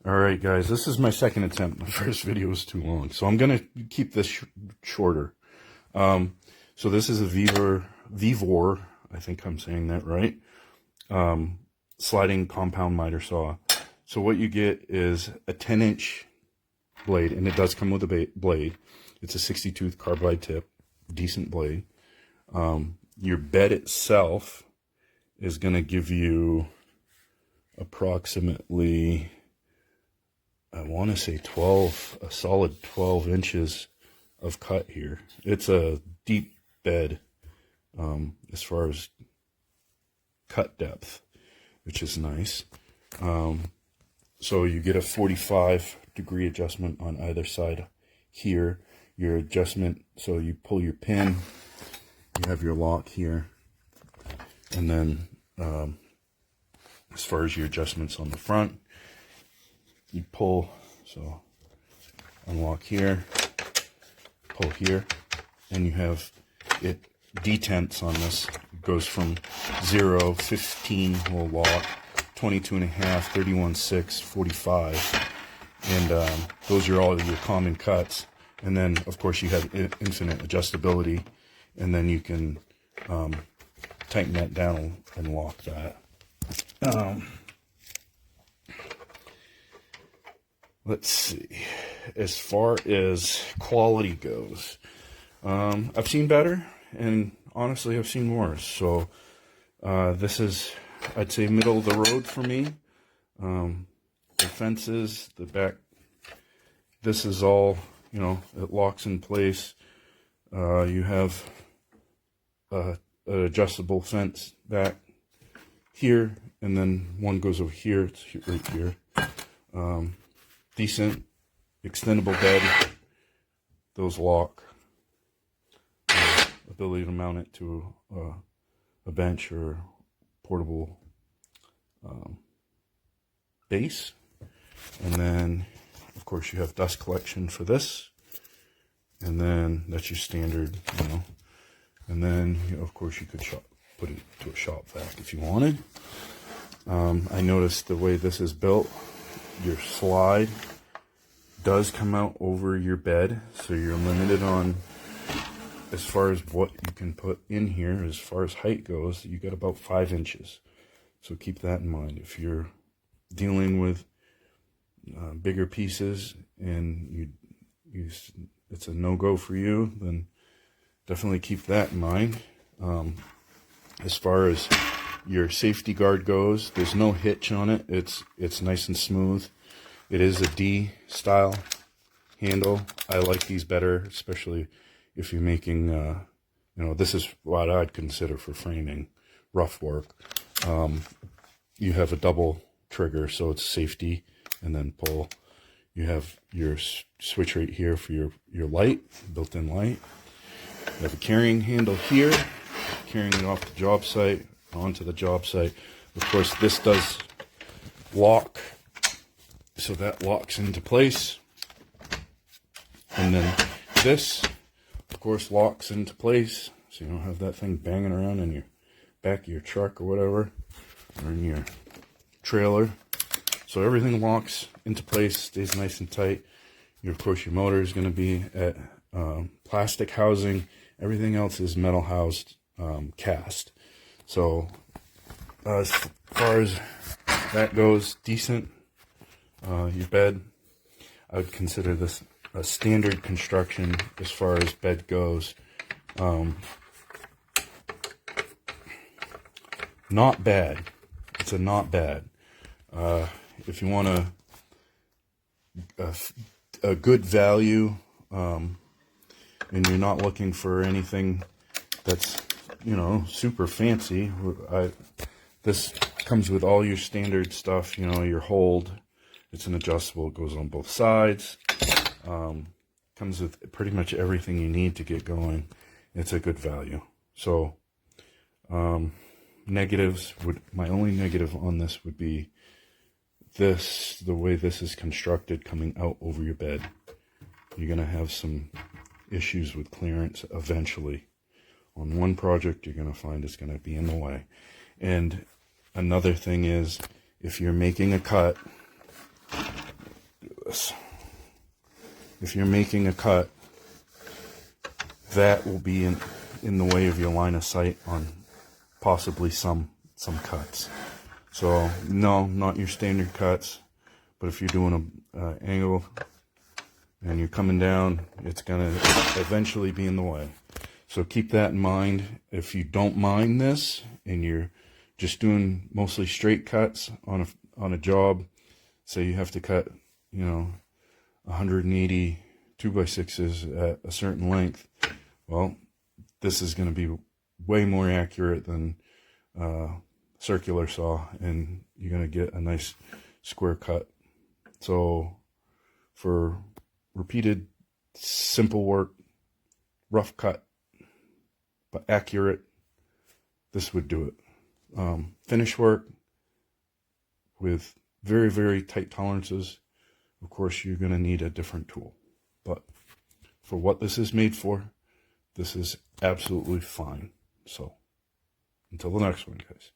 Alright guys, this is my second attempt. My first video was too long, so I'm going to keep this shorter. So this is a VEVOR, I think I'm saying that right, sliding compound miter saw. So what you get is a 10-inch blade, and it does come with a blade. It's a 60-tooth carbide tip, decent blade. Your bed itself is going to give you approximately, I want to say a solid 12 inches of cut here. It's a deep bed as far as cut depth, which is nice. So you get a 45-degree adjustment on either side here. Your adjustment, so you pull your pin, you have your lock here, and then as far as your adjustments on the front, you pull, so unlock here, pull here, and you have it detents on this. It goes from 0, 15 will lock, 22.5, 31.6, 45, and those are all your common cuts. And then of course you have infinite adjustability, and then you can tighten that down and lock that. Let's see, as far as quality goes, I've seen better, and honestly I've seen worse. So this is, I'd say, middle of the road for me. The fences, the back, this is all, you know, it locks in place. You have an adjustable fence back here, and then one goes over here. It's right here. Decent extendable bed. Those lock. Ability to mount it to a bench or portable base. And then of course you have dust collection for this, and then that's your standard, you know. And then of course you could put it to a shop vac if you wanted. I noticed the way this is built, your slide does come out over your bed, so you're limited on as far as what you can put in here. As far as height goes, you got about 5 inches, so keep that in mind. If you're dealing with bigger pieces and it's a no-go for you, then definitely keep that in mind. As far as your safety guard goes, there's no hitch on it. It's nice and smooth. It is a D style handle. I like these better, especially if you're making, you know, this is what I'd consider for framing, rough work. You have a double trigger, so it's safety and then pull. You have your switch right here for your light, built-in light. You have a carrying handle here, carrying it off the job site, onto the job site. Of course, this does lock, so that locks into place. And then this, of course, locks into place, so you don't have that thing banging around in your back of your truck or whatever, or in your trailer. So everything locks into place, stays nice and tight. Of course, your motor is going to be at plastic housing. Everything else is metal housed, cast. So as far as that goes, decent. Your bed, I would consider this a standard construction as far as bed goes. Not bad. It's not bad. If you want a good value, and you're not looking for anything that's, you know, super fancy, this comes with all your standard stuff. You know, your hold, it's an adjustable, it goes on both sides. Comes with pretty much everything you need to get going. It's a good value. So negatives my only negative on this would be this, the way this is constructed, coming out over your bed. You're gonna have some issues with clearance eventually. On one project, you're gonna find it's gonna be in the way. And another thing is, if you're making a cut this. If you're making a cut, that will be in the way of your line of sight on possibly some cuts. So no, not your standard cuts, but if you're doing a angle and you're coming down, it's gonna eventually be in the way. So keep that in mind. If you don't mind this and you're just doing mostly straight cuts on a job, say you have to cut, 180 2x6s at a certain length, well, this is going to be way more accurate than circular saw, and you're going to get a nice square cut. So for repeated simple work, rough cut but accurate, this would do it. Finish work with very, very tight tolerances, of course you're going to need a different tool, but for what this is made for, this is absolutely fine. So until the next one, guys.